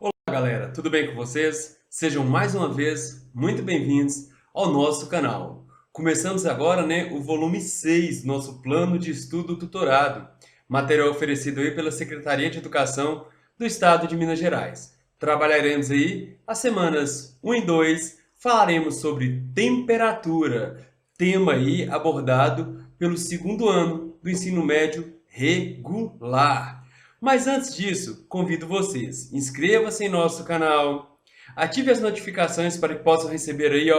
Olá, galera, tudo bem com vocês? Sejam mais uma vez muito bem-vindos ao nosso canal. Começamos agora, o volume 6 do nosso plano de estudo tutorado, material oferecido aí pela Secretaria de Educação do Estado de Minas Gerais. Trabalharemos aí as semanas 1 e 2, falaremos sobre temperatura, tema aí abordado pelo segundo ano do ensino médio regular. Mas antes disso, convido vocês, inscreva-se em nosso canal, ative as notificações para que possam receber aí,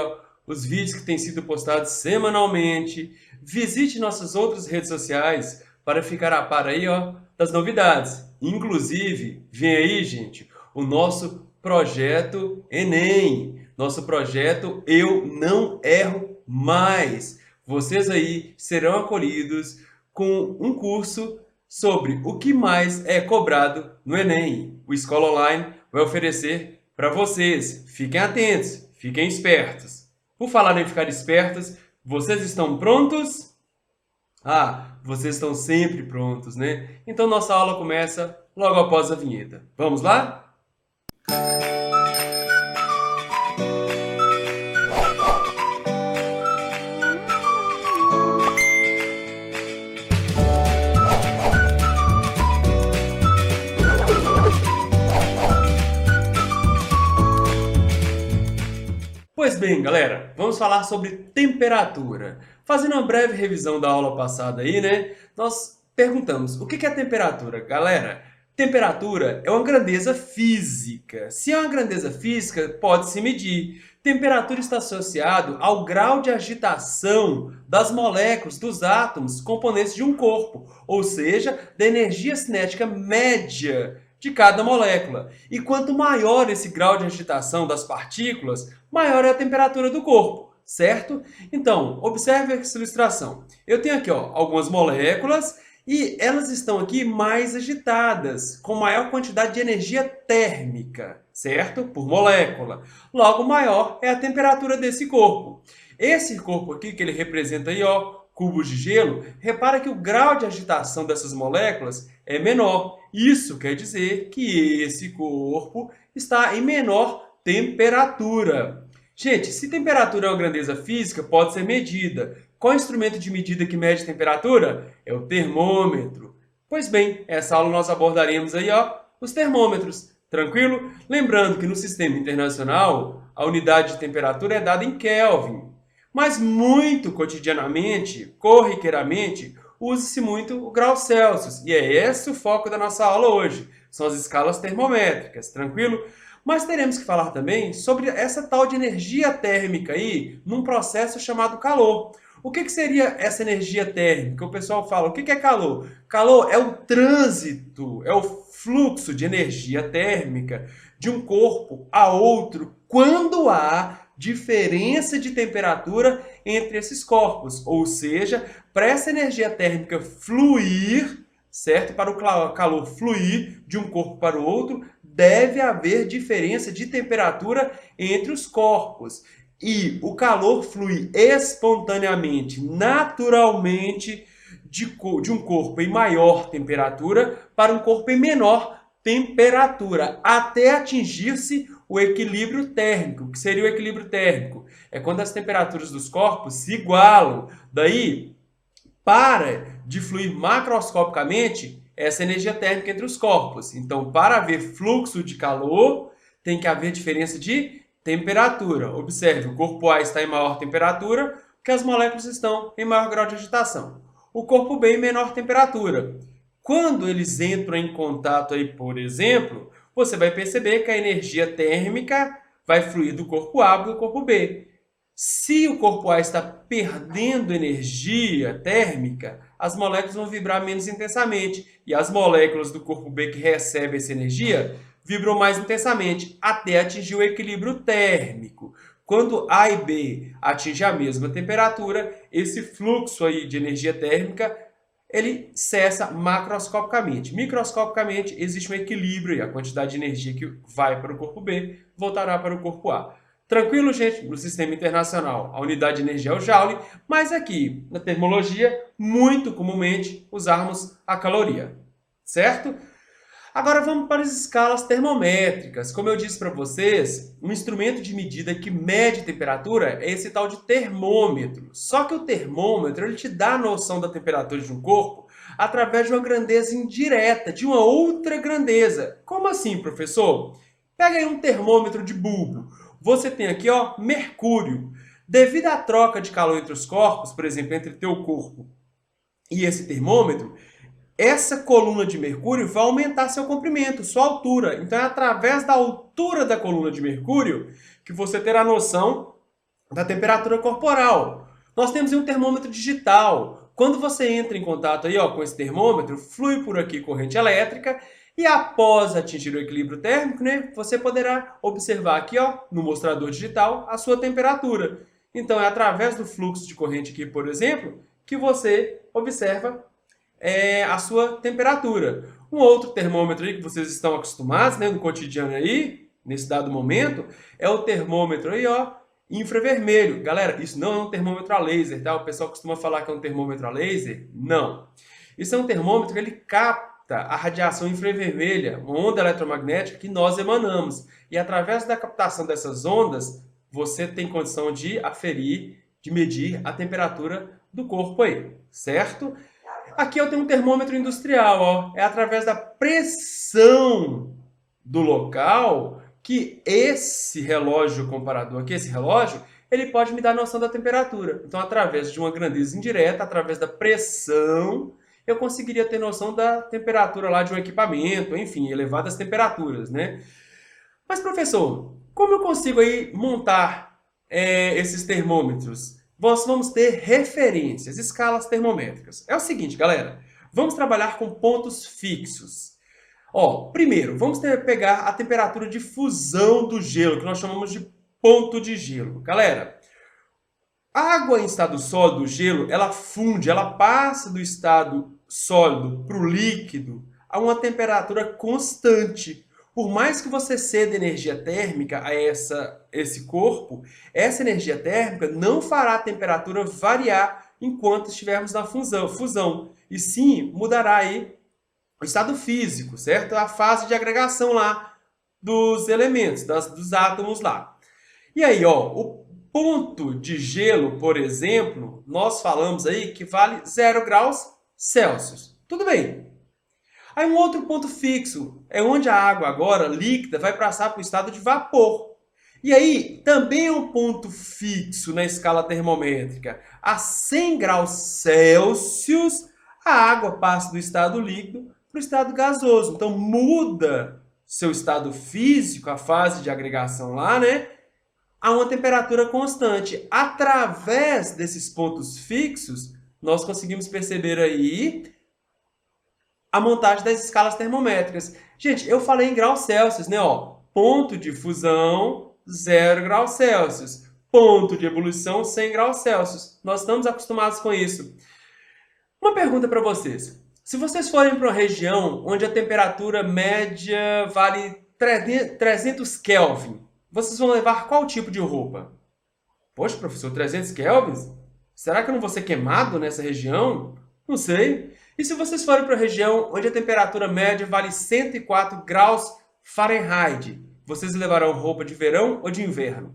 os vídeos que têm sido postados semanalmente, visite nossas outras redes sociais para ficar a par aí, das novidades. Inclusive, vem aí, gente, o nosso projeto Enem, nosso projeto Eu Não Erro Mais. Vocês aí serão acolhidos com um curso sobre o que mais é cobrado no Enem. O Escola Online vai oferecer para vocês. Fiquem atentos, fiquem espertos. Por falar em ficar espertos, vocês estão prontos? Ah, vocês estão sempre prontos, né? Então nossa aula começa logo após a vinheta. Vamos lá? Pois bem, galera, vamos falar sobre temperatura. Fazendo uma breve revisão da aula passada aí, nós perguntamos o que é temperatura? Galera, temperatura é uma grandeza física. Se é uma grandeza física, pode-se medir. Temperatura está associado ao grau de agitação das moléculas, dos átomos, componentes de um corpo, ou seja, da energia cinética média de cada molécula. E quanto maior esse grau de agitação das partículas, maior é a temperatura do corpo, certo? Então, observe essa ilustração. Eu tenho aqui algumas moléculas e elas estão aqui mais agitadas, com maior quantidade de energia térmica, certo? Por molécula. Logo, maior é a temperatura desse corpo. Esse corpo aqui, que ele representa aí, cubos de gelo, repara que o grau de agitação dessas moléculas é menor. Isso quer dizer que esse corpo está em menor temperatura. Gente, se temperatura é uma grandeza física, pode ser medida. Qual é o instrumento de medida que mede temperatura? É o termômetro. Pois bem, essa aula nós abordaremos aí, os termômetros. Tranquilo? Lembrando que no sistema internacional, a unidade de temperatura é dada em Kelvin. Mas muito cotidianamente, corriqueiramente, usa-se muito o grau Celsius. E é esse o foco da nossa aula hoje. São as escalas termométricas, tranquilo? Mas teremos que falar também sobre essa tal de energia térmica aí, num processo chamado calor. O que seria essa energia térmica? O pessoal fala, o que é calor? Calor é o trânsito, é o fluxo de energia térmica de um corpo a outro quando há diferença de temperatura entre esses corpos. Ou seja, para essa energia térmica fluir, certo? Para o calor fluir de um corpo para o outro, deve haver diferença de temperatura entre os corpos. E o calor flui espontaneamente, naturalmente, de um corpo em maior temperatura para um corpo em menor temperatura, até atingir-se o equilíbrio térmico. O que seria o equilíbrio térmico? É quando as temperaturas dos corpos se igualam. Daí, para de fluir macroscopicamente essa energia térmica entre os corpos. Então, para haver fluxo de calor, tem que haver diferença de temperatura. Observe, o corpo A está em maior temperatura, porque as moléculas estão em maior grau de agitação. O corpo B em menor temperatura. Quando eles entram em contato aí, por exemplo, você vai perceber que a energia térmica vai fluir do corpo A para o corpo B. Se o corpo A está perdendo energia térmica, as moléculas vão vibrar menos intensamente. E as moléculas do corpo B que recebem essa energia vibram mais intensamente, até atingir o equilíbrio térmico. Quando A e B atingem a mesma temperatura, esse fluxo aí de energia térmica ele cessa macroscopicamente. Microscopicamente, existe um equilíbrio e a quantidade de energia que vai para o corpo B voltará para o corpo A. Tranquilo, gente? No sistema internacional, a unidade de energia é o Joule, mas aqui, na termologia, muito comumente usarmos a caloria, certo? Agora vamos para as escalas termométricas. Como eu disse para vocês, um instrumento de medida que mede temperatura é esse tal de termômetro. Só que o termômetro ele te dá a noção da temperatura de um corpo através de uma grandeza indireta, de uma outra grandeza. Como assim, professor? Pega aí um termômetro de bulbo. Você tem aqui, ó, mercúrio. Devido à troca de calor entre os corpos, por exemplo, entre teu corpo e esse termômetro, essa coluna de mercúrio vai aumentar seu comprimento, sua altura. Então é através da altura da coluna de mercúrio que você terá noção da temperatura corporal. Nós temos um termômetro digital. Quando você entra em contato aí, ó, com esse termômetro, flui por aqui corrente elétrica e após atingir o equilíbrio térmico, né, você poderá observar aqui, ó, no mostrador digital, a sua temperatura. Então é através do fluxo de corrente aqui, por exemplo, que você observa a sua temperatura. Um outro termômetro aí que vocês estão acostumados, né, no cotidiano aí, nesse dado momento, é o termômetro aí, ó, infravermelho. Galera, isso não é um termômetro a laser, tá? O pessoal costuma falar que é um termômetro a laser. Não. Isso é um termômetro que ele capta a radiação infravermelha, uma onda eletromagnética que nós emanamos. E através da captação dessas ondas, você tem condição de aferir, de medir a temperatura do corpo aí, certo? Aqui eu tenho um termômetro industrial, ó. É através da pressão do local que esse relógio comparador aqui, esse relógio, ele pode me dar noção da temperatura. Então, através de uma grandeza indireta, através da pressão, eu conseguiria ter noção da temperatura lá de um equipamento, enfim, elevadas temperaturas, né? Mas, professor, como eu consigo aí montar esses termômetros? Nós vamos ter referências, escalas termométricas. É o seguinte, galera, vamos trabalhar com pontos fixos. Ó, primeiro, vamos pegar a temperatura de fusão do gelo, que nós chamamos de ponto de gelo. Galera, a água em estado sólido, o gelo, ela funde, ela passa do estado sólido para o líquido a uma temperatura constante. Por mais que você ceda energia térmica a esse corpo, essa energia térmica não fará a temperatura variar enquanto estivermos na fusão. E sim, mudará aí o estado físico, certo? A fase de agregação lá dos elementos, dos átomos lá. E aí, ó, o ponto de gelo, por exemplo, nós falamos aí que vale 0 graus Celsius. Tudo bem. Aí um outro ponto fixo é onde a água agora, líquida, vai passar para o estado de vapor. E aí, também é um ponto fixo na escala termométrica. A 100 graus Celsius, a água passa do estado líquido para o estado gasoso. Então, muda seu estado físico, a fase de agregação lá, né? A uma temperatura constante. Através desses pontos fixos, nós conseguimos perceber aí a montagem das escalas termométricas. Gente, eu falei em graus Celsius, né? Ó, ponto de fusão, 0 graus Celsius. Ponto de ebulição, 100 graus Celsius. Nós estamos acostumados com isso. Uma pergunta para vocês. Se vocês forem para uma região onde a temperatura média vale 300 Kelvin, vocês vão levar qual tipo de roupa? Poxa, professor, 300 kelvins? Será que eu não vou ser queimado nessa região? Não sei. E se vocês forem para a região onde a temperatura média vale 104 graus Fahrenheit, vocês levarão roupa de verão ou de inverno?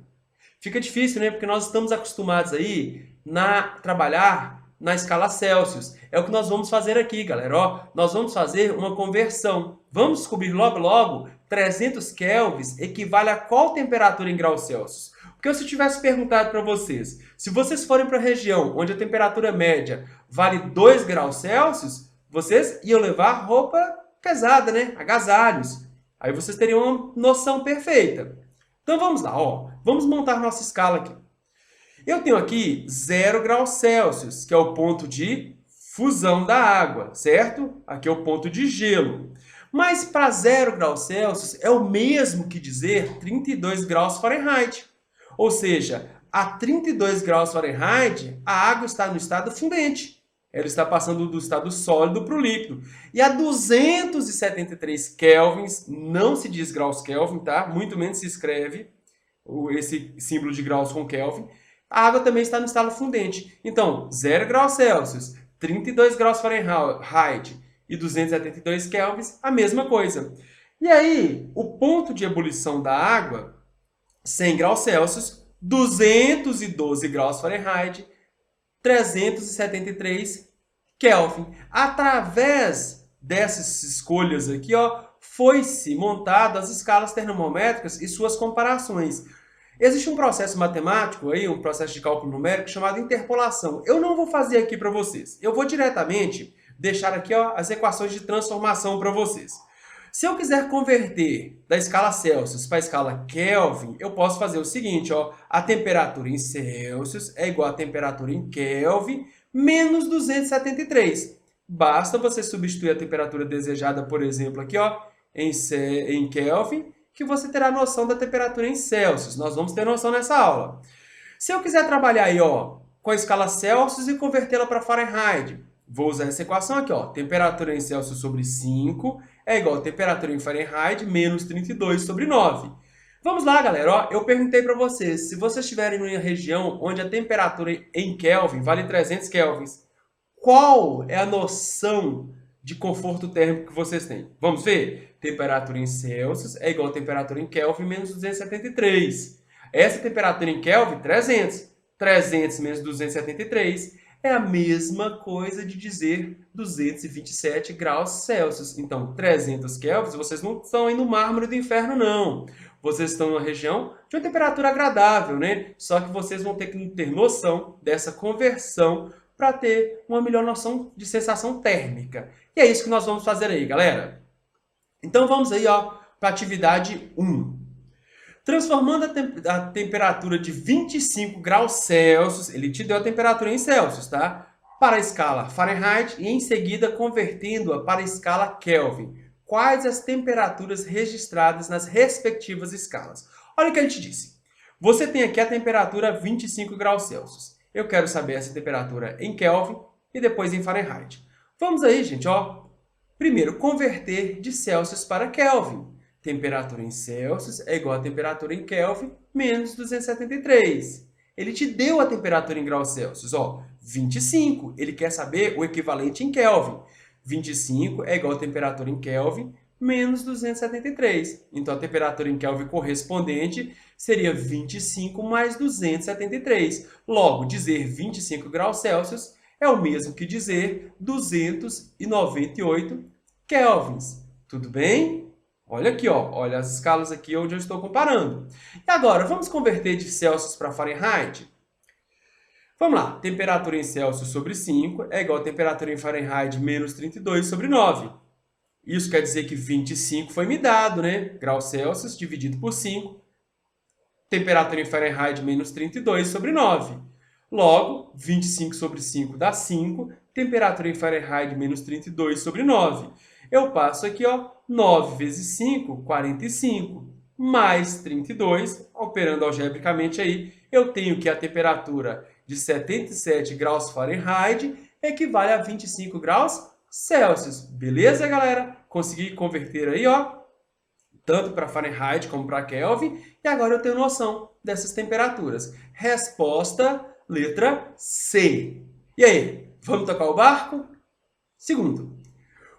Fica difícil, né? Porque nós estamos acostumados aí trabalhar na escala Celsius. É o que nós vamos fazer aqui, galera. Ó, nós vamos fazer uma conversão. Vamos descobrir logo, logo, 300 kelvins equivale a qual temperatura em graus Celsius? Porque se eu tivesse perguntado para vocês, se vocês forem para a região onde a temperatura média vale 2 graus Celsius, vocês iam levar roupa pesada, né? Agasalhos. Aí vocês teriam uma noção perfeita. Então vamos lá, ó. Vamos montar nossa escala aqui. Eu tenho aqui 0 graus Celsius, que é o ponto de fusão da água, certo? Aqui é o ponto de gelo. Mas para 0 graus Celsius é o mesmo que dizer 32 graus Fahrenheit. Ou seja, a 32 graus Fahrenheit, a água está no estado fundente. Ela está passando do estado sólido para o líquido. E a 273 kelvins, não se diz graus Kelvin, tá? Muito menos se escreve esse símbolo de graus com Kelvin. A água também está no estado fundente. Então, 0 graus Celsius, 32 graus Fahrenheit e 272 kelvins, a mesma coisa. E aí, o ponto de ebulição da água, 100 graus Celsius, 212 graus Fahrenheit, 373 Kelvin. Através dessas escolhas aqui, ó, foi-se montado as escalas termométricas e suas comparações. Existe um processo matemático aí, um processo de cálculo numérico chamado interpolação. Eu não vou fazer aqui para vocês. Eu vou diretamente deixar aqui, ó, as equações de transformação para vocês. Se eu quiser converter da escala Celsius para a escala Kelvin, eu posso fazer o seguinte, ó, a temperatura em Celsius é igual à temperatura em Kelvin menos 273. Basta você substituir a temperatura desejada, por exemplo, aqui, ó, em Kelvin, que você terá noção da temperatura em Celsius. Nós vamos ter noção nessa aula. Se eu quiser trabalhar aí, ó, com a escala Celsius e convertê-la para Fahrenheit, vou usar essa equação aqui, ó, temperatura em Celsius sobre 5 é igual a temperatura em Fahrenheit menos 32 sobre 9. Vamos lá, galera. Ó, eu perguntei para vocês, se vocês estiverem em uma região onde a temperatura em Kelvin vale 300 kelvins, qual é a noção de conforto térmico que vocês têm? Vamos ver? Temperatura em Celsius é igual a temperatura em Kelvin menos 273. Essa temperatura em Kelvin, 300. 300 menos 273 é a mesma coisa de dizer 227 graus Celsius. Então, 300 kelvins, vocês não estão aí no mármore do inferno, não. Vocês estão numa região de uma temperatura agradável, né? Só que vocês vão ter que ter noção dessa conversão para ter uma melhor noção de sensação térmica. E é isso que nós vamos fazer aí, galera. Então, vamos aí, ó, para a atividade 1. Transformando a temperatura de 25 graus Celsius, ele te deu a temperatura em Celsius, tá? Para a escala Fahrenheit e em seguida convertendo-a para a escala Kelvin. Quais as temperaturas registradas nas respectivas escalas? Olha o que ele te disse. Você tem aqui a temperatura 25 graus Celsius. Eu quero saber essa temperatura em Kelvin e depois em Fahrenheit. Vamos aí, gente, ó. Primeiro, converter de Celsius para Kelvin. Temperatura em Celsius é igual a temperatura em Kelvin menos 273. Ele te deu a temperatura em graus Celsius, ó, 25. Ele quer saber o equivalente em Kelvin. 25 é igual a temperatura em Kelvin menos 273. Então, a temperatura em Kelvin correspondente seria 25 mais 273. Logo, dizer 25 graus Celsius é o mesmo que dizer 298 kelvins. Tudo bem? Olha aqui, ó, olha as escalas aqui onde eu estou comparando. E agora, vamos converter de Celsius para Fahrenheit? Vamos lá, temperatura em Celsius sobre 5 é igual a temperatura em Fahrenheit menos 32 sobre 9. Isso quer dizer que 25 foi me dado, né? Graus Celsius dividido por 5. Temperatura em Fahrenheit menos 32 sobre 9. Logo, 25 sobre 5 dá 5. Temperatura em Fahrenheit menos 32 sobre 9. Eu passo aqui, ó, 9 vezes 5, 45, mais 32, operando algebricamente aí, eu tenho que a temperatura de 77 graus Fahrenheit equivale a 25 graus Celsius. Beleza, galera? Consegui converter aí, ó, tanto para Fahrenheit como para Kelvin, e agora eu tenho noção dessas temperaturas. Resposta, letra C. E aí, vamos tocar o barco? Segundo.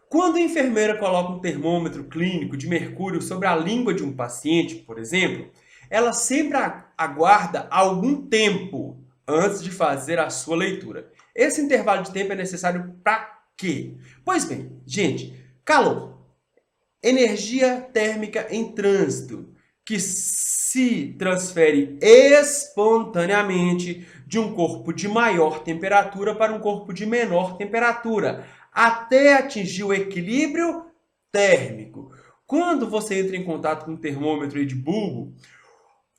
Quando a enfermeira coloca um termômetro clínico de mercúrio sobre a língua de um paciente, por exemplo, ela sempre aguarda algum tempo antes de fazer a sua leitura. Esse intervalo de tempo é necessário para quê? Pois bem, gente, calor, energia térmica em trânsito, que se transfere espontaneamente de um corpo de maior temperatura para um corpo de menor temperatura, até atingir o equilíbrio térmico. Quando você entra em contato com um termômetro de bulbo,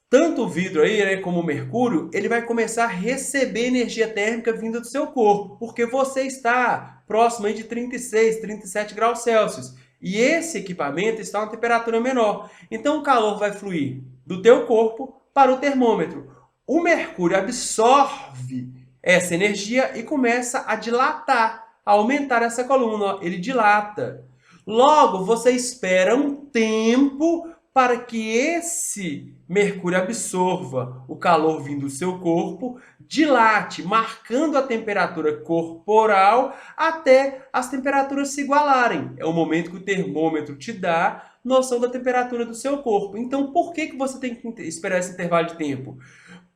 tanto o vidro aí, né, como o mercúrio, ele vai começar a receber energia térmica vinda do seu corpo, porque você está próximo aí de 36, 37 graus Celsius. E esse equipamento está a uma temperatura menor. Então o calor vai fluir do teu corpo para o termômetro. O mercúrio absorve essa energia e começa a dilatar, a aumentar essa coluna, ó, ele dilata. Logo, você espera um tempo para que esse mercúrio absorva o calor vindo do seu corpo, dilate, marcando a temperatura corporal até as temperaturas se igualarem. É o momento que o termômetro te dá noção da temperatura do seu corpo. Então, por que você tem que esperar esse intervalo de tempo?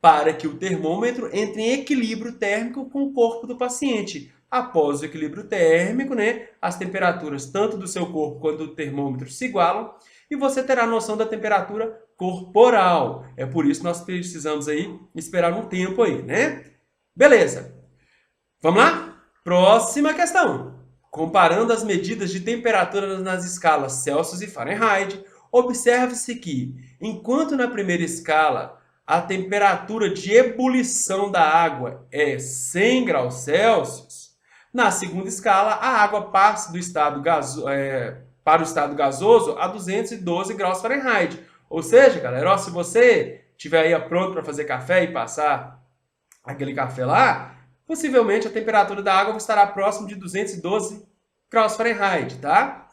Para que o termômetro entre em equilíbrio térmico com o corpo do paciente. Após o equilíbrio térmico, né, as temperaturas tanto do seu corpo quanto do termômetro se igualam e você terá noção da temperatura corporal. É por isso que nós precisamos aí esperar um tempo aí, né? Beleza. Vamos lá? Próxima questão. Comparando as medidas de temperatura nas escalas Celsius e Fahrenheit, observe-se que, enquanto na primeira escala a temperatura de ebulição da água é 100 graus Celsius, na segunda escala a água passa do estado para o estado gasoso a 212 graus Fahrenheit. Ou seja, galera, ó, se você estiver aí pronto para fazer café e passar aquele café lá, possivelmente a temperatura da água estará próximo de 212 graus Fahrenheit, tá?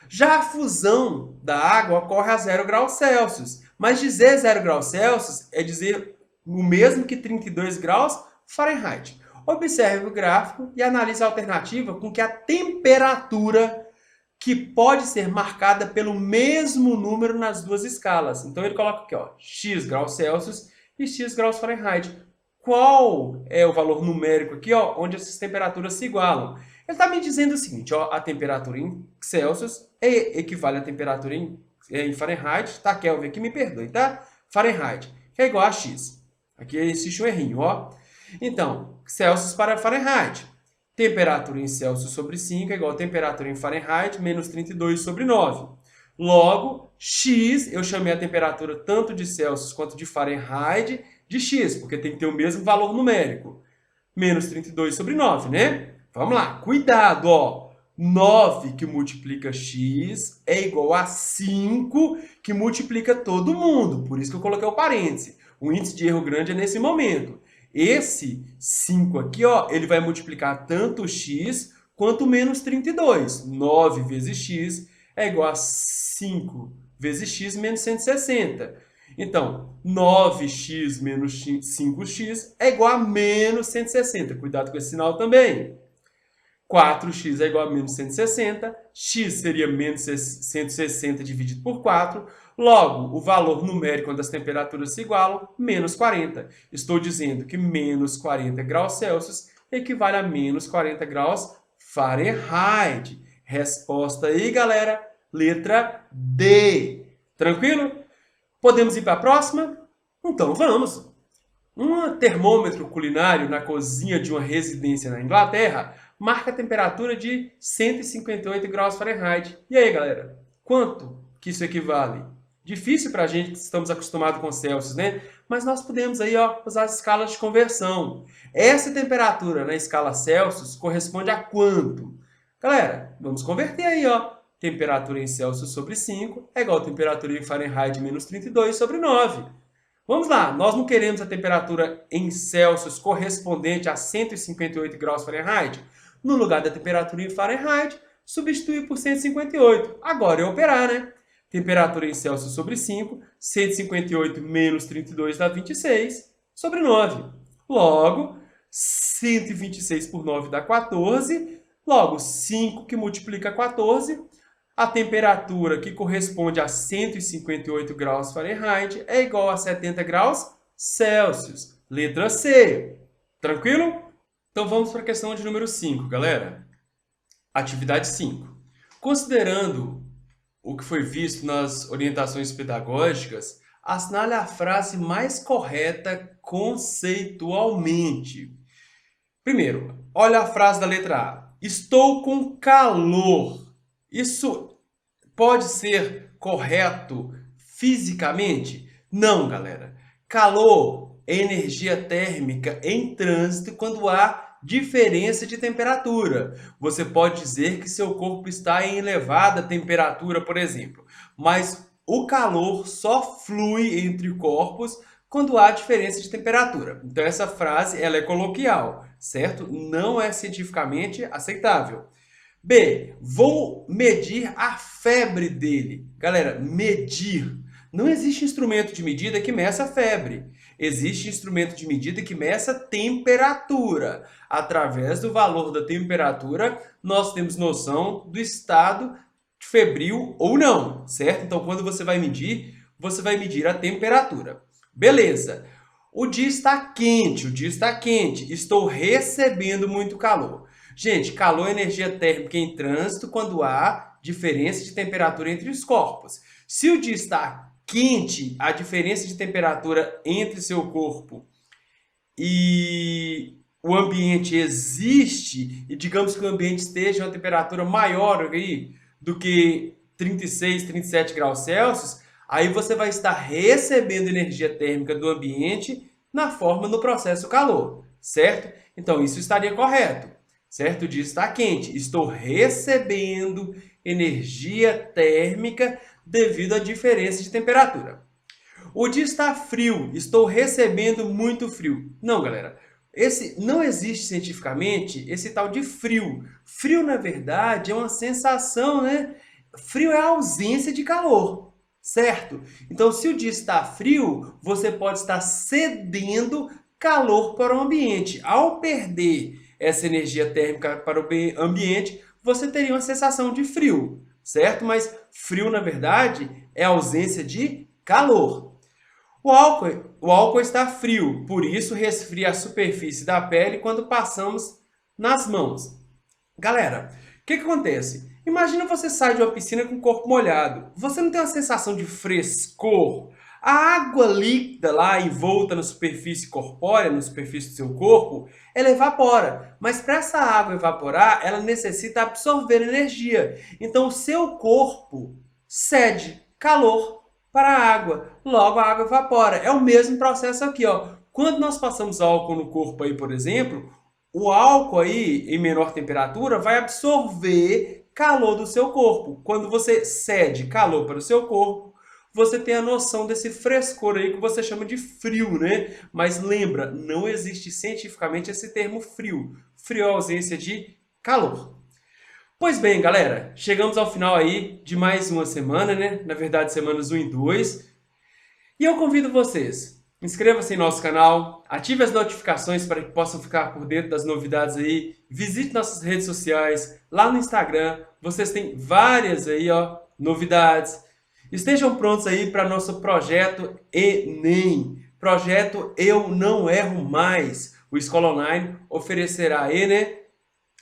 Já a fusão da água ocorre a 0 graus Celsius, mas dizer 0 graus Celsius é dizer o mesmo que 32 graus Fahrenheit. Observe o gráfico e analise a alternativa com que a temperatura que pode ser marcada pelo mesmo número nas duas escalas. Então ele coloca aqui, ó, x graus Celsius e x graus Fahrenheit. Qual é o valor numérico aqui, ó, onde essas temperaturas se igualam? Ele está me dizendo o seguinte, ó, a temperatura em Celsius equivale à temperatura em Fahrenheit, tá, Kelvin? Aqui me perdoe, tá? Fahrenheit, que é igual a x. Aqui existe um errinho, ó. Então, Celsius para Fahrenheit. Temperatura em Celsius sobre 5 é igual a temperatura em Fahrenheit menos 32 sobre 9. Logo, x, eu chamei a temperatura tanto de Celsius quanto de Fahrenheit de x, porque tem que ter o mesmo valor numérico. Menos 32 sobre 9, né? Vamos lá, cuidado, ó. 9 que multiplica x é igual a 5 que multiplica todo mundo. Por isso que eu coloquei o parêntese. O índice de erro grande é nesse momento. Esse 5 aqui, ó, ele vai multiplicar tanto x quanto menos 32. 9 vezes x é igual a 5 vezes x menos 160. Então, 9x menos 5x é igual a menos 160. Cuidado com esse sinal também. 4x é igual a menos 160. X seria menos 160 dividido por 4. Logo, o valor numérico quando as temperaturas se igualam, menos 40. Estou dizendo que menos 40 graus Celsius equivale a menos 40 graus Fahrenheit. Resposta aí, galera, letra D. Tranquilo? Podemos ir para a próxima? Então vamos. Um termômetro culinário na cozinha de uma residência na Inglaterra marca a temperatura de 158 graus Fahrenheit. E aí, galera? Quanto que isso equivale? Difícil para a gente que estamos acostumados com Celsius, né? Mas nós podemos aí, ó, usar as escalas de conversão. Essa temperatura na escala Celsius corresponde a quanto? Galera, vamos converter aí, ó. Temperatura em Celsius sobre 5 é igual a temperatura em Fahrenheit menos 32 sobre 9. Vamos lá, nós não queremos a temperatura em Celsius correspondente a 158 graus Fahrenheit? No lugar da temperatura em Fahrenheit, substitui por 158. Agora é operar, né? Temperatura em Celsius sobre 5, 158 menos 32 dá 26 sobre 9. Logo, 126 por 9 dá 14. Logo, 5 que multiplica 14. A temperatura que corresponde a 158 graus Fahrenheit é igual a 70 graus Celsius. Letra C. Tranquilo? Então vamos para a questão de número 5, galera. Atividade 5. Considerando o que foi visto nas orientações pedagógicas, assinale a frase mais correta conceitualmente. Primeiro, olha a frase da letra A. Estou com calor. Isso pode ser correto fisicamente? Não, galera. Calor é energia térmica em trânsito quando há diferença de temperatura. Você pode dizer que seu corpo está em elevada temperatura, por exemplo, mas o calor só flui entre corpos quando há diferença de temperatura. Então essa frase ela é coloquial, certo? Não é cientificamente aceitável. B. Vou medir a febre dele. Galera, medir Não existe instrumento de medida que meça febre. Existe instrumento de medida que meça temperatura. Através do valor da temperatura, nós temos noção do estado febril ou não, certo? Então, quando você vai medir a temperatura. Beleza. O dia está quente, o dia está quente. Estou recebendo muito calor. Gente, calor é energia térmica em trânsito quando há diferença de temperatura entre os corpos. Se o dia está quente, a diferença de temperatura entre seu corpo e o ambiente existe, e digamos que o ambiente esteja a uma temperatura maior aí do que 36, 37 graus Celsius, aí você vai estar recebendo energia térmica do ambiente no processo calor, certo? Então, isso estaria correto, certo? O dia está quente, estou recebendo energia térmica devido à diferença de temperatura. O dia está frio, estou recebendo muito frio. Não, galera. Não existe cientificamente esse tal de frio. Frio, na verdade, é uma sensação, né? Frio é a ausência de calor, certo? Então, se o dia está frio, você pode estar cedendo calor para o ambiente. Ao perder essa energia térmica para o ambiente, você teria uma sensação de frio, certo? Mas frio, na verdade, é a ausência de calor. O álcool está frio, por isso resfria a superfície da pele quando passamos nas mãos. Galera, o que acontece? Imagina você sai de uma piscina com o corpo molhado. Você não tem uma sensação de frescor? A água líquida lá envolta na superfície corpórea, na superfície do seu corpo, ela evapora. Mas para essa água evaporar, ela necessita absorver energia. Então o seu corpo cede calor para a água. Logo a água evapora. É o mesmo processo aqui, ó. Quando nós passamos álcool no corpo aí, por exemplo, o álcool aí em menor temperatura vai absorver calor do seu corpo. Quando você cede calor para o seu corpo, você tem a noção desse frescor aí que você chama de frio, né? Mas lembra, não existe cientificamente esse termo frio. Frio é a ausência de calor. Pois bem, galera, chegamos ao final aí de mais uma semana, né? Na verdade, semanas 1 e 2. E eu convido vocês, inscreva-se em nosso canal, ative as notificações para que possam ficar por dentro das novidades aí, visite nossas redes sociais, lá no Instagram, vocês têm várias aí, ó, novidades. Estejam prontos aí para nosso projeto Enem, projeto Eu Não Erro Mais. O Escola Online oferecerá aí, né,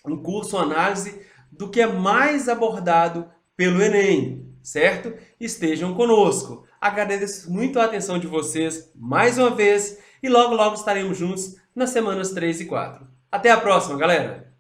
um curso análise do que é mais abordado pelo Enem, certo? Estejam conosco. Agradeço muito a atenção de vocês mais uma vez e logo estaremos juntos nas semanas 3 e 4. Até a próxima, galera!